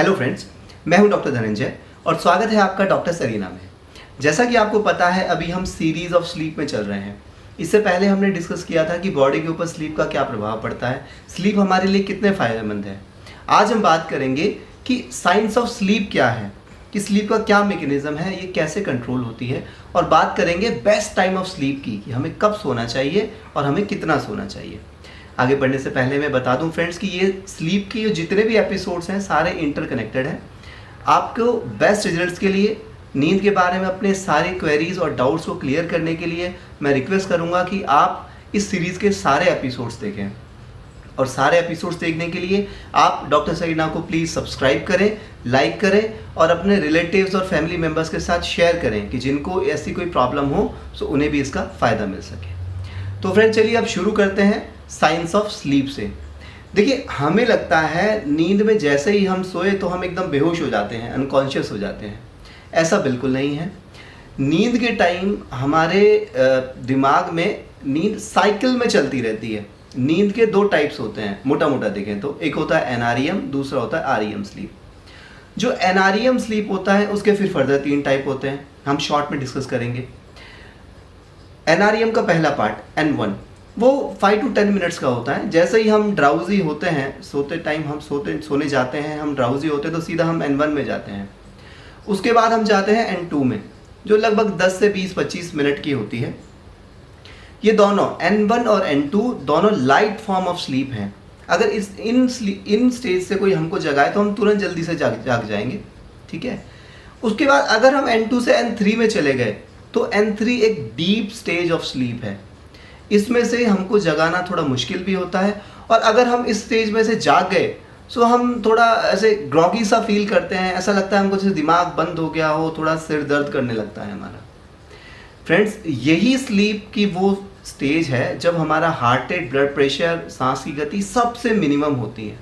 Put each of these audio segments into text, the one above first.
Hello friends, मैं हूं doctor Dhananjay और स्वागत है आपका डॉक्टर सरीना में। जैसा कि आपको पता है, अभी हम सीरीज ऑफ स्लीप में चल रहे हैं। इससे पहले हमने डिस्कस किया था कि बॉडी के ऊपर स्लीप का क्या प्रभाव पड़ता है, स्लीप हमारे लिए कितने फ़ायदेमंद है। आज हम बात करेंगे कि साइंस ऑफ स्लीप क्या है, कि स्लीप का क्या मैकेनिज्म है, ये कैसे कंट्रोल होती है, और बात करेंगे बेस्ट टाइम ऑफ स्लीप की, कि हमें कब सोना चाहिए और हमें कितना सोना चाहिए। आगे बढ़ने से पहले मैं बता दूं फ्रेंड्स कि ये स्लीप के जितने भी एपिसोड्स हैं सारे इंटरकनेक्टेड हैं। आपको बेस्ट रिजल्ट्स के लिए, नींद के बारे में अपने सारे क्वेरीज और डाउट्स को क्लियर करने के लिए मैं रिक्वेस्ट करूंगा कि आप इस सीरीज़ के सारे एपिसोड्स देखें। और सारे एपिसोड्स देखने के लिए आप डॉक्टर सरीना को प्लीज़ सब्सक्राइब करें, लाइक करें और अपने रिलेटिव्स और फैमिली मेम्बर्स के साथ शेयर करें कि जिनको ऐसी कोई प्रॉब्लम हो तो उन्हें भी इसका फ़ायदा मिल सके। तो फ्रेंड्स, चलिए अब शुरू करते हैं साइंस ऑफ स्लीप से। देखिए, हमें लगता है नींद में जैसे ही हम सोए तो हम एकदम बेहोश हो जाते हैं, अनकॉन्शियस हो जाते हैं। ऐसा बिल्कुल नहीं है। नींद के टाइम हमारे दिमाग में नींद साइकिल में चलती रहती है। नींद के दो टाइप्स होते हैं, मोटा मोटा देखें तो। एक होता है एनआरईएम, दूसरा होता है आरईएम स्लीप। जो एनआरईएम स्लीप होता है उसके फिर फर्दर 3 टाइप होते हैं, हम शॉर्ट में डिस्कस करेंगे। एनआरईएम का पहला पार्ट N1, वो 5 to 10 मिनट्स का होता है। जैसे ही हम ड्राउजी होते हैं, सोते टाइम हम सोने जाते हैं, हम ड्राउजी होते हैं तो सीधा हम N1 में जाते हैं। उसके बाद हम जाते हैं N2 में, जो लगभग 10 से 20-25 मिनट की होती है। ये दोनों N1 और N2 दोनों लाइट फॉर्म ऑफ स्लीप हैं। अगर इन स्टेज से कोई हमको जगाए तो हम तुरंत जल्दी से जाग जाएंगे, ठीक है। उसके बाद अगर हम N2 से N3 में चले गए तो N3 एक डीप स्टेज ऑफ स्लीप है। इसमें से हमको जगाना थोड़ा मुश्किल भी होता है, और अगर हम इस स्टेज में से जाग गए तो हम थोड़ा ऐसे ग्रॉगी सा फील करते हैं। ऐसा लगता है हमको जैसे दिमाग बंद हो गया हो, थोड़ा सिर दर्द करने लगता है हमारा। फ्रेंड्स, यही स्लीप की वो स्टेज है जब हमारा हार्ट रेट, ब्लड प्रेशर, सांस की गति सबसे मिनिमम होती है।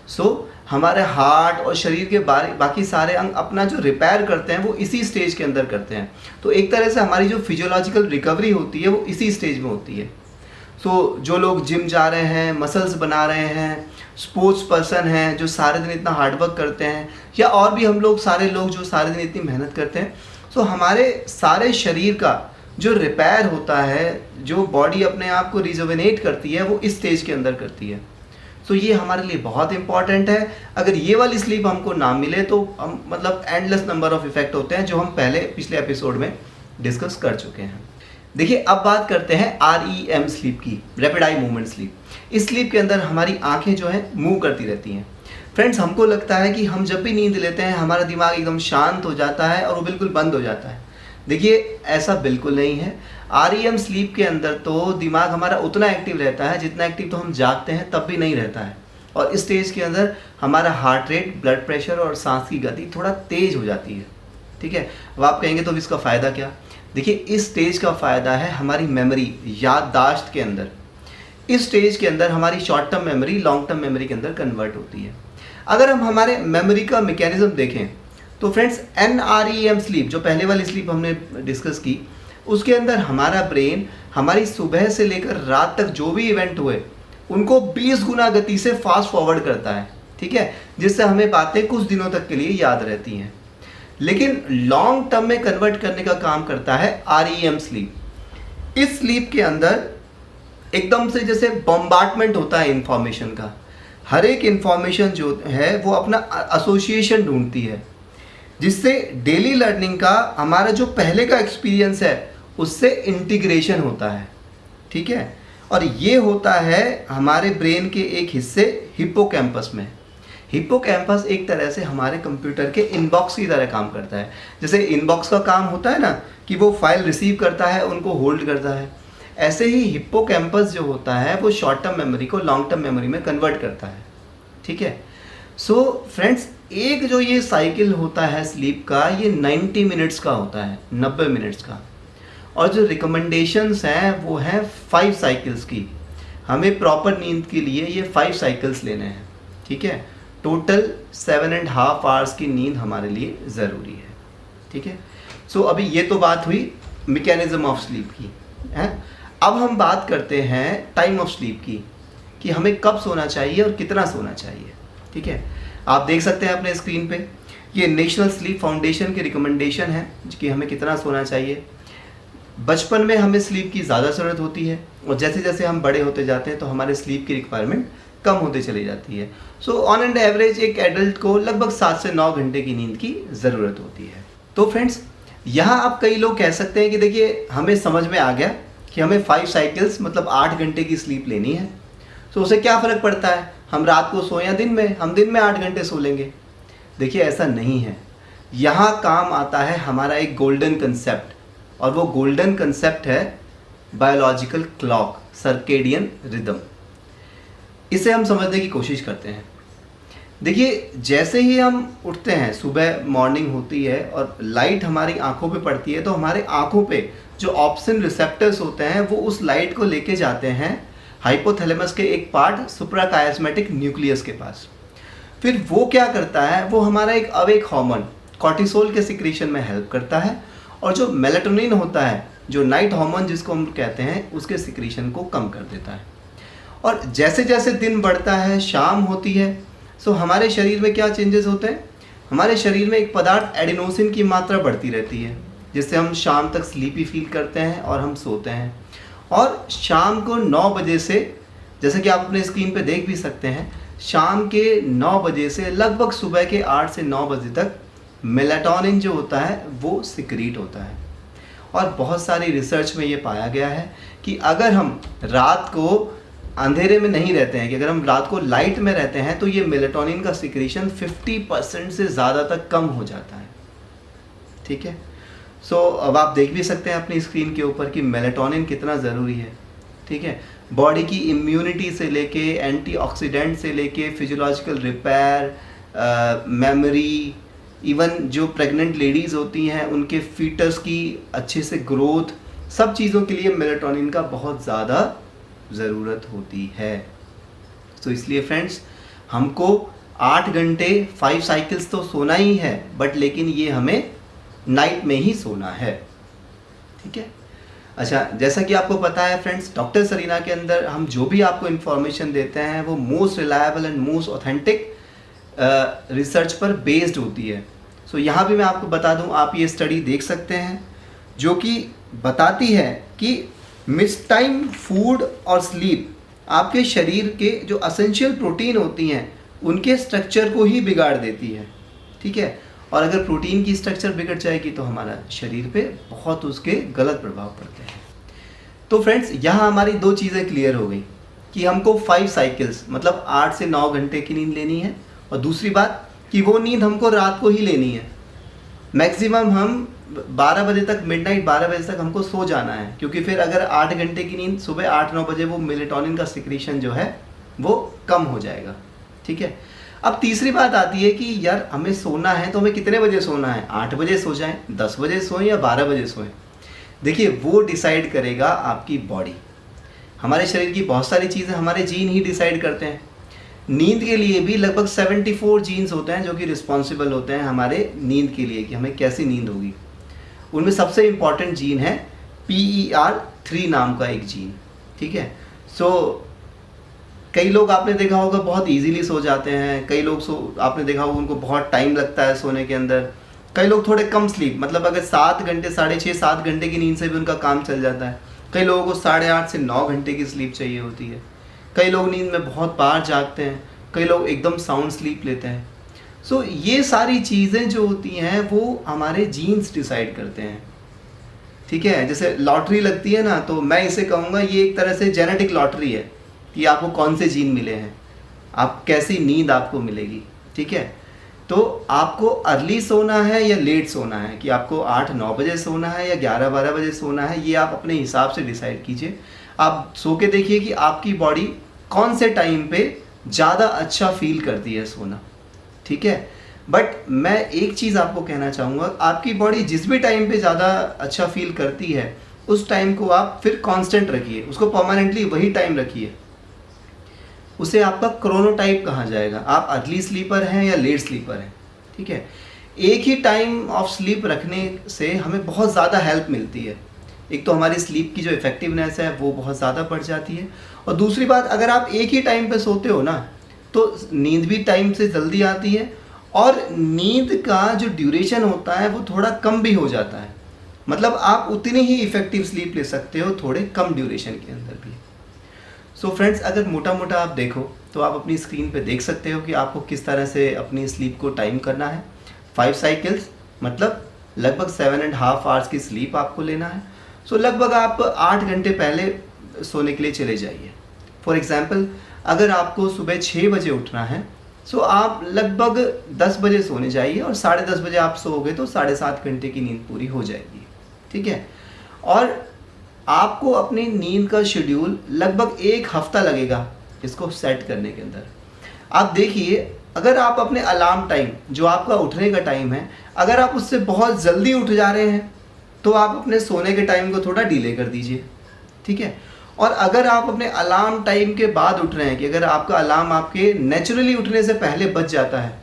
सो हमारे हार्ट और शरीर के बाकी सारे अंग अपना जो रिपेयर करते हैं वो इसी स्टेज के अंदर करते हैं। तो एक तरह से हमारी जो फिजियोलॉजिकल रिकवरी होती है वो इसी स्टेज में होती है। सो जो लोग जिम जा रहे हैं, मसल्स बना रहे हैं, स्पोर्ट्स पर्सन हैं जो सारे दिन इतना हार्डवर्क करते हैं, या और भी हम लोग सारे लोग जो सारे दिन इतनी मेहनत करते हैं, सो हमारे सारे शरीर का जो रिपेयर होता है, जो बॉडी अपने आप को रिजुवेनेट करती है, वो इस स्टेज के अंदर करती है। तो ये हमारे लिए बहुत इंपॉर्टेंट है। अगर ये वाली स्लीप हमको ना मिले तो हम मतलब एंडलेस नंबर ऑफ इफेक्ट होते हैं, जो हम पिछले एपिसोड में डिस्कस कर चुके हैं। देखिए, अब बात करते हैं REM स्लीप की, रैपिड आई मूवमेंट स्लीप। इस स्लीप के अंदर हमारी आंखें जो है मूव करती रहती हैं। फ्रेंड्स, हमको लगता है कि हम जब भी नींद लेते हैं हमारा दिमाग एकदम शांत हो जाता है और वो बिल्कुल बंद हो जाता है। देखिए, ऐसा बिल्कुल नहीं है। REM स्लीप के अंदर तो दिमाग हमारा उतना एक्टिव रहता है जितना एक्टिव तो हम जागते हैं तब भी नहीं रहता है। और इस स्टेज के अंदर हमारा हार्ट रेट, ब्लड प्रेशर और सांस की गति थोड़ा तेज हो जाती है, ठीक है। अब आप कहेंगे तो इसका फ़ायदा क्या? देखिए, इस स्टेज का फ़ायदा है हमारी मेमोरी, याददाश्त के अंदर। इस स्टेज के अंदर हमारी short term memory long term memory के अंदर कन्वर्ट होती है। अगर हम हमारे मेमोरी का मैकेनिज्म देखें तो फ्रेंड्स, NREM स्लीप, जो पहले वाली स्लीप हमने डिस्कस की, उसके अंदर हमारा ब्रेन हमारी सुबह से लेकर रात तक जो भी इवेंट हुए उनको 20 गुना गति से फास्ट फॉरवर्ड करता है, ठीक है, जिससे हमें बातें कुछ दिनों तक के लिए याद रहती हैं। लेकिन लॉन्ग टर्म में कन्वर्ट करने का काम करता है REM स्लीप। इस स्लीप के अंदर एकदम से जैसे बॉम्बार्डमेंट होता है इंफॉर्मेशन का। हर एक इंफॉर्मेशन जो है वो अपना एसोसिएशन ढूंढती है, जिससे डेली लर्निंग का हमारा जो पहले का एक्सपीरियंस है उससे इंटीग्रेशन होता है, ठीक है। और ये होता है हमारे ब्रेन के एक हिस्से हिप्पोकैम्पस में। हिप्पोकैम्पस एक तरह से हमारे कंप्यूटर के इनबॉक्स की तरह काम करता है। जैसे इनबॉक्स का काम होता है ना कि वो फाइल रिसीव करता है, उनको होल्ड करता है, ऐसे ही हिप्पोकैम्पस जो होता है वो शॉर्ट टर्म मेमोरी को लॉन्ग टर्म मेमोरी में कन्वर्ट करता है, ठीक है। सो फ्रेंड्स, एक जो ये साइकिल होता है स्लीप का, ये 90 मिनट्स का होता है, 90 मिनट्स का। और जो रिकमेंडेशंस हैं वो हैं 5 साइकिल्स की। हमें प्रॉपर नींद के लिए ये 5 साइकिल्स लेने हैं, ठीक है। टोटल 7.5 आवर्स की नींद हमारे लिए ज़रूरी है, ठीक है। सो अभी ये तो बात हुई मैकेनिज्म ऑफ स्लीप की है। अब हम बात करते हैं टाइम ऑफ स्लीप की, कि हमें कब सोना चाहिए और कितना सोना चाहिए। ठीक है, आप देख सकते हैं अपने स्क्रीन पे, ये नेशनल स्लीप फाउंडेशन की रिकमेंडेशन है कि हमें कितना सोना चाहिए। बचपन में हमें स्लीप की ज़्यादा ज़रूरत होती है और जैसे जैसे हम बड़े होते जाते हैं तो हमारे स्लीप की रिक्वायरमेंट कम होते चली जाती है। सो ऑन एंड एवरेज एक एडल्ट को लगभग 7 से 9 घंटे की नींद की ज़रूरत होती है। तो फ्रेंड्स, यहाँ आप कई लोग कह सकते हैं कि देखिए हमें समझ में आ गया कि हमें 5 साइकिल्स मतलब 8 घंटे की स्लीप लेनी है, तो उसे क्या फ़र्क पड़ता है हम रात को सोएं या दिन में, हम दिन में 8 घंटे सो लेंगे। देखिए ऐसा नहीं है, यहाँ काम आता है हमारा एक गोल्डन कंसेप्ट, और वो गोल्डन कंसेप्ट है बायोलॉजिकल क्लॉक, सर्केडियन रिदम। इसे हम समझने की कोशिश करते हैं। देखिए जैसे ही हम उठते हैं, सुबह मॉर्निंग होती है और लाइट हमारी आंखों पे पड़ती है, तो हमारे आंखों पे जो ऑप्सिन रिसेप्टर्स होते हैं वो उस लाइट को लेके जाते हैं हाइपोथैलेमस के एक पार्ट सुप्राकायस्मेटिक न्यूक्लियस के पास। फिर वो क्या करता है, वो हमारा एक अवेक हार्मोन कॉर्टिसोल के सिक्रीशन में हेल्प करता है, और जो मेलाटोनिन होता है, जो नाइट हार्मोन जिसको हम कहते हैं, उसके सिक्रीशन को कम कर देता है। और जैसे जैसे दिन बढ़ता है, शाम होती है, सो हमारे शरीर में क्या चेंजेस होते हैं, हमारे शरीर में एक पदार्थ एडिनोसिन की मात्रा बढ़ती रहती है, जिससे हम शाम तक स्लीपी फील करते हैं और हम सोते हैं। और शाम को 9 बजे से, जैसे कि आप अपने स्क्रीन पे देख भी सकते हैं, शाम के 9 बजे से लगभग सुबह के 8 से 9 बजे तक मेलाटोनिन जो होता है वो सिक्रीट होता है। और बहुत सारी रिसर्च में ये पाया गया है कि अगर हम रात को अंधेरे में नहीं रहते हैं, कि अगर हम रात को लाइट में रहते हैं, तो ये मेलाटोनिन का सिक्रीशन 50% से ज़्यादा तक कम हो जाता है। ठीक है, सो अब आप देख भी सकते हैं अपनी स्क्रीन के ऊपर कि मेलाटोनिन कितना ज़रूरी है। ठीक है, बॉडी की इम्यूनिटी से लेके, एंटीऑक्सीडेंट से लेके, फिजियोलॉजिकल रिपेयर, मेमोरी, इवन जो प्रेग्नेंट लेडीज़ होती हैं उनके फीटस की अच्छे से ग्रोथ, सब चीज़ों के लिए मेलाटोनिन का बहुत ज़्यादा ज़रूरत होती है। तो इसलिए फ्रेंड्स, हमको 8 घंटे 5 साइकिल्स तो सोना ही है, बट लेकिन ये हमें नाइट में ही सोना है। ठीक है, अच्छा, जैसा कि आपको पता है फ्रेंड्स, डॉक्टर सरीना के अंदर हम जो भी आपको इन्फॉर्मेशन देते हैं वो most reliable and most authentic research पर बेस्ड होती है। सो यहाँ भी मैं आपको बता दूँ, आप ये स्टडी देख सकते हैं जो कि बताती है कि मिस टाइम फूड और स्लीप आपके शरीर के जो असेंशियल प्रोटीन होती हैं उनके स्ट्रक्चर को ही बिगाड़ देती है। ठीक है, और अगर प्रोटीन की स्ट्रक्चर बिगड़ जाएगी तो हमारा शरीर पे बहुत उसके गलत प्रभाव पड़ते हैं। तो फ्रेंड्स, यहाँ हमारी 2 चीज़ें क्लियर हो गई कि हमको 5 साइकिल्स मतलब 8 से 9 घंटे की नींद लेनी है, और दूसरी बात कि वो नींद हमको रात को ही लेनी है। मैक्सिमम हम 12 बजे तक, मिडनाइट 12 बजे तक हमको सो जाना है, क्योंकि फिर अगर 8 घंटे की नींद, सुबह 8-9 बजे वो मेलाटोनिन का सिक्रीशन जो है वो कम हो जाएगा। ठीक है, अब तीसरी बात आती है कि यार हमें सोना है तो हमें कितने बजे सोना है, 8 बजे सो जाएं, 10 बजे सोएं या 12 बजे सोएं। देखिए वो डिसाइड करेगा आपकी बॉडी। हमारे शरीर की बहुत सारी चीज़ें हमारे जीन ही डिसाइड करते हैं। नींद के लिए भी लगभग 74 जीन्स होते हैं जो कि रिस्पॉन्सिबल होते हैं हमारे नींद के लिए, कि हमें कैसी नींद होगी। उनमें सबसे इम्पॉर्टेंट जीन है PER3 नाम का एक जीन। ठीक है, सो कई लोग आपने देखा होगा बहुत इजीली सो जाते हैं, कई लोग आपने देखा होगा उनको बहुत टाइम लगता है सोने के अंदर। कई लोग थोड़े कम स्लीप, मतलब अगर 7 घंटे, 6.5-7 घंटे की नींद से भी उनका काम चल जाता है। कई लोगों को 8.5 से 9 घंटे की स्लीप चाहिए होती है। कई लोग नींद में बहुत बार जागते हैं, कई लोग एकदम साउंड स्लीप लेते हैं। सो ये सारी चीज़ें जो होती हैं वो हमारे जीन्स डिसाइड करते हैं। ठीक है, जैसे लॉटरी लगती है ना, तो मैं इसे कहूँगा ये एक तरह से जेनेटिक लॉटरी है कि आपको कौन से जीन मिले हैं, आप कैसी नींद आपको मिलेगी। ठीक है, तो आपको अर्ली सोना है या लेट सोना है, कि आपको 8-9 बजे सोना है या 11-12 बजे सोना है, ये आप अपने हिसाब से डिसाइड कीजिए। आप सो के देखिए कि आपकी बॉडी कौन से टाइम पे ज़्यादा अच्छा फील करती है सोना। ठीक है, बट मैं एक चीज़ आपको कहना चाहूँगा, आपकी बॉडी जिस भी टाइम पे ज़्यादा अच्छा फील करती है उस टाइम को आप फिर कांस्टेंट रखिए, उसको परमानेंटली वही टाइम रखिए। उसे आपका क्रोनोटाइप कहा जाएगा, आप अर्ली स्लीपर हैं या लेट स्लीपर हैं। ठीक है, एक ही टाइम ऑफ स्लीप रखने से हमें बहुत ज़्यादा हेल्प मिलती है। एक तो हमारी स्लीप की जो इफ़ेक्टिवनेस है वो बहुत ज़्यादा बढ़ जाती है, और दूसरी बात, अगर आप एक ही टाइम पे सोते हो ना, तो नींद भी टाइम से जल्दी आती है और नींद का जो ड्यूरेशन होता है वो थोड़ा कम भी हो जाता है। मतलब आप उतनी ही इफ़ेक्टिव स्लीप ले सकते हो थोड़े कम ड्यूरेशन के अंदर भी। सो फ्रेंड्स, अगर मोटा मोटा आप देखो तो आप अपनी स्क्रीन पे देख सकते हो कि आपको किस तरह से अपनी स्लीप को टाइम करना है। 5 साइकिल्स मतलब लगभग 7.5 आवर्स की स्लीप आपको लेना है। सो लगभग आप 8 घंटे पहले सोने के लिए चले जाइए। फॉर एग्ज़ाम्पल, अगर आपको सुबह 6 बजे उठना है सो आप लगभग 10 बजे सोने जाइए और 10:30 बजे आप सोओगे तो 7.5 घंटे की नींद पूरी हो जाएगी। ठीक है। और आपको अपनी नींद का शेड्यूल लगभग 1 हफ्ता लगेगा इसको सेट करने के अंदर। आप देखिए, अगर आप अपने अलार्म टाइम जो आपका उठने का टाइम है, अगर आप उससे बहुत जल्दी उठ जा रहे हैं तो आप अपने सोने के टाइम को थोड़ा डिले कर दीजिए। ठीक है। और अगर आप अपने अलार्म टाइम के बाद उठ रहे हैं, कि अगर आपका अलार्म आपके नेचुरली उठने से पहले बज जाता है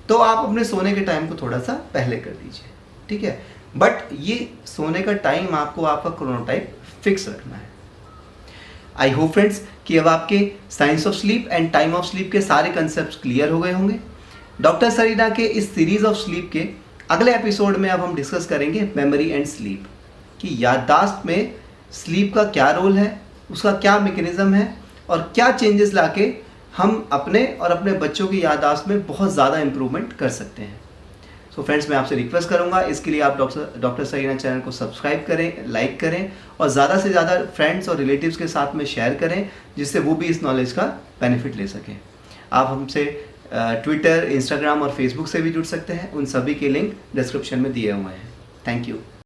तो आप अपने सोने के टाइम को थोड़ा सा पहले कर दीजिए। ठीक है। बट ये सोने का टाइम आपको आपका क्रोनोटाइप फिक्स रखना है। आई होप फ्रेंड्स कि अब आपके science of sleep and time of sleep के सारे कंसेप्ट क्लियर हो गए होंगे। डॉक्टर सरीना के इस सीरीज ऑफ स्लीप के अगले एपिसोड में अब हम डिस्कस करेंगे मेमोरी एंड स्लीप, कि याददाश्त में स्लीप का क्या रोल है, उसका क्या मैकेनिज्म है और क्या चेंजेस लाके हम अपने और अपने बच्चों की याददाश्त में बहुत ज़्यादा इंप्रूवमेंट कर सकते हैं। सो फ्रेंड्स, मैं आपसे रिक्वेस्ट करूंगा इसके लिए आप डॉक्टर सरीना चैनल को सब्सक्राइब करें, लाइक करें और ज़्यादा से ज़्यादा फ्रेंड्स और रिलेटिव्स के साथ में शेयर करें, जिससे वो भी इस नॉलेज का बेनिफिट ले सकें। आप हमसे ट्विटर, इंस्टाग्राम और फेसबुक से भी जुड़ सकते हैं। उन सभी के लिंक डिस्क्रिप्शन में दिए हुए हैं। Thank you.